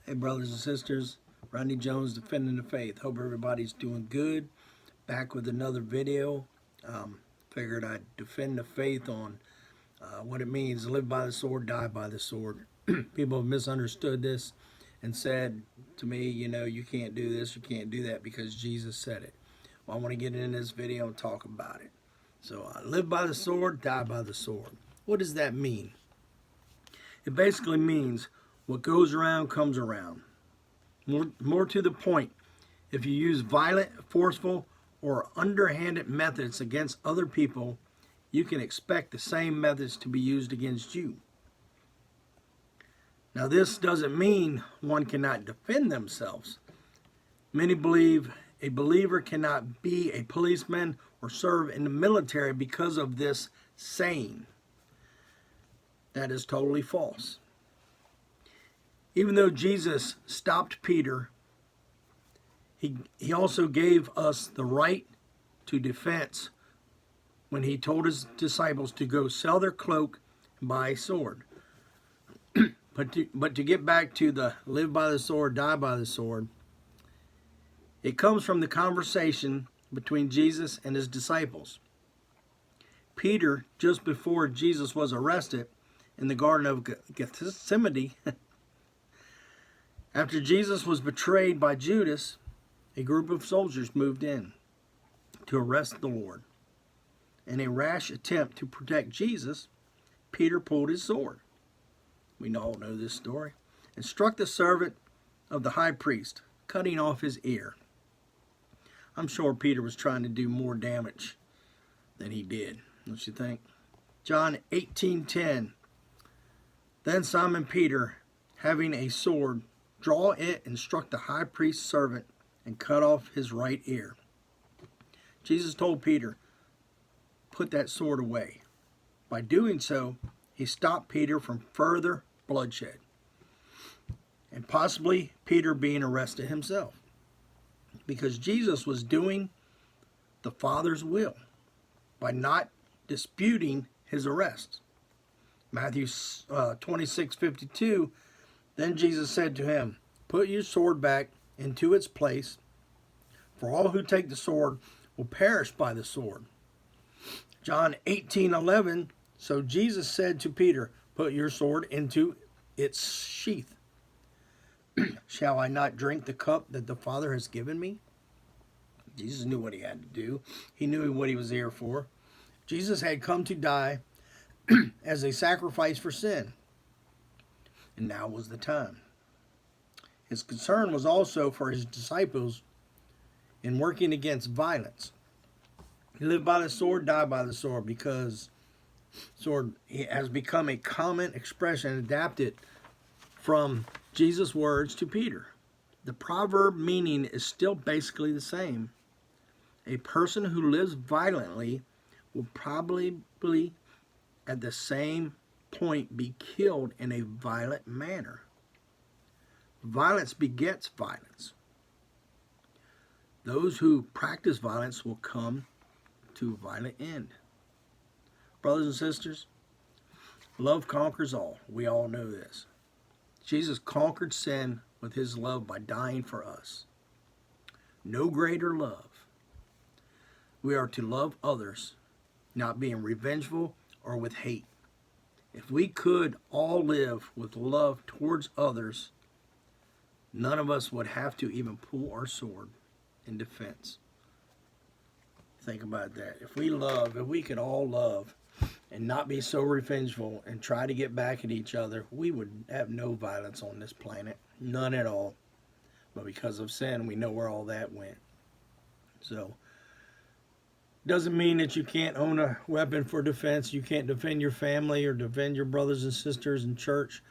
Hey, brothers and sisters, Rodney Jones, Defending the Faith. Hope everybody's doing good. Back with another video. Figured I'd defend the faith on what it means to live by the sword, die by the sword. People have misunderstood this and said to me, you can't do this, you can't do that because Jesus said it. Well, I want to get in this video and talk about it. So, live by the sword, die by the sword. What does that mean? It basically means what goes around comes around. More to the point, if you use violent, forceful, or underhanded methods against other people, you can expect the same methods to be used against you. Now, this doesn't mean one cannot defend themselves. Many believe a believer cannot be a policeman or serve in the military because of this saying. That is totally false. Even though Jesus stopped Peter, he also gave us the right to defense when he told his disciples to go sell their cloak and buy a sword. But to get back to the live by the sword, die by the sword, it comes from the conversation between Jesus and his disciples. Peter, just before Jesus was arrested in the Garden of Gethsemane, after Jesus was betrayed by Judas, a group of soldiers moved in to arrest the Lord. In a rash attempt to protect Jesus, Peter pulled his sword. We all know this story. And struck the servant of the high priest, cutting off his ear. I'm sure Peter was trying to do more damage than he did, don't you think? John 18:10. Then Simon Peter, having a sword, draw it and struck the high priest's servant and cut off his right ear. Jesus told Peter, put that sword away. By doing so, he stopped Peter from further bloodshed and possibly Peter being arrested himself, because Jesus was doing the Father's will by not disputing his arrest. Matthew 26:52. Then Jesus said to him, put your sword back into its place, for all who take the sword will perish by the sword. John 18:11. So Jesus said to Peter, put your sword into its sheath. Shall I not drink the cup that the Father has given me? Jesus knew what he had to do. He knew what he was here for. Jesus had come to die as a sacrifice for sin. And now was the time. His concern was also for his disciples in working against violence. Live by the sword, die by the sword, because sword has become a common expression adapted from Jesus' words to Peter. The proverb meaning is still basically the same. A person who lives violently will probably at the same point be killed in a violent manner. Violence begets violence. Those who practice violence will come to a violent end. Brothers and sisters, love conquers all. We all know this. Jesus conquered sin with his love by dying for us. No greater love. We are to love others, not being revengeful or with hate. If we could all live with love towards others, none of us would have to even pull our sword in defense. Think about that. If we could all love and not be so revengeful and try to get back at each other, we would have no violence on this planet. None at all. But because of sin, we know where all that went. So, doesn't mean that you can't own a weapon for defense. You can't defend your family or defend your brothers and sisters in church.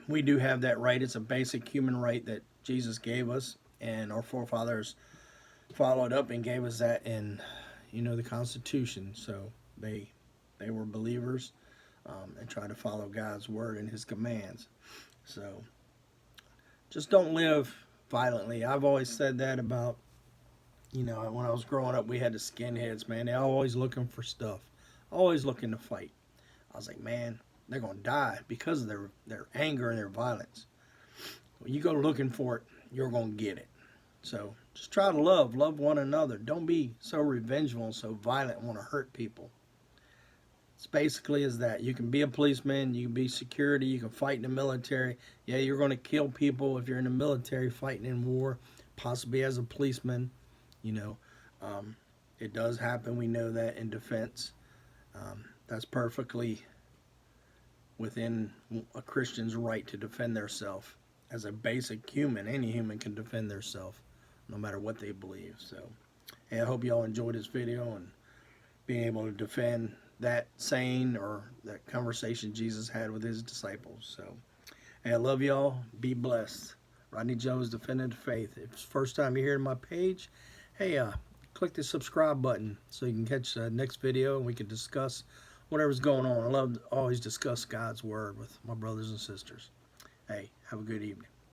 We do have that right. It's a basic human right that Jesus gave us, and our forefathers followed up and gave us that in, the Constitution. So they were believers and tried to follow God's word and his commands. So just don't live violently. I've always said that about, when I was growing up, we had the skinheads, man. They're always looking for stuff, always looking to fight. I was like, man, they're going to die because of their anger and their violence. when you go looking for it, you're going to get it. So just try to love one another. Don't be so revengeful and so violent and want to hurt people. It's basically is that you can be a policeman, you can be security, you can fight in the military. Yeah, you're going to kill people if you're in the military fighting in war, possibly as a policeman. You know, it does happen. We know that in defense. That's perfectly within a Christian's right to defend themselves. As a basic human, any human can defend themselves, no matter what they believe. So, hey, I hope y'all enjoyed this video and being able to defend that saying or that conversation Jesus had with his disciples. So, hey, I love y'all. Be blessed. Rodney Jones, Defending the Faith. If it's the first time you're hearing my page, hey, click the subscribe button so you can catch the next video and we can discuss whatever's going on. I love to always discuss God's Word with my brothers and sisters. Hey, have a good evening.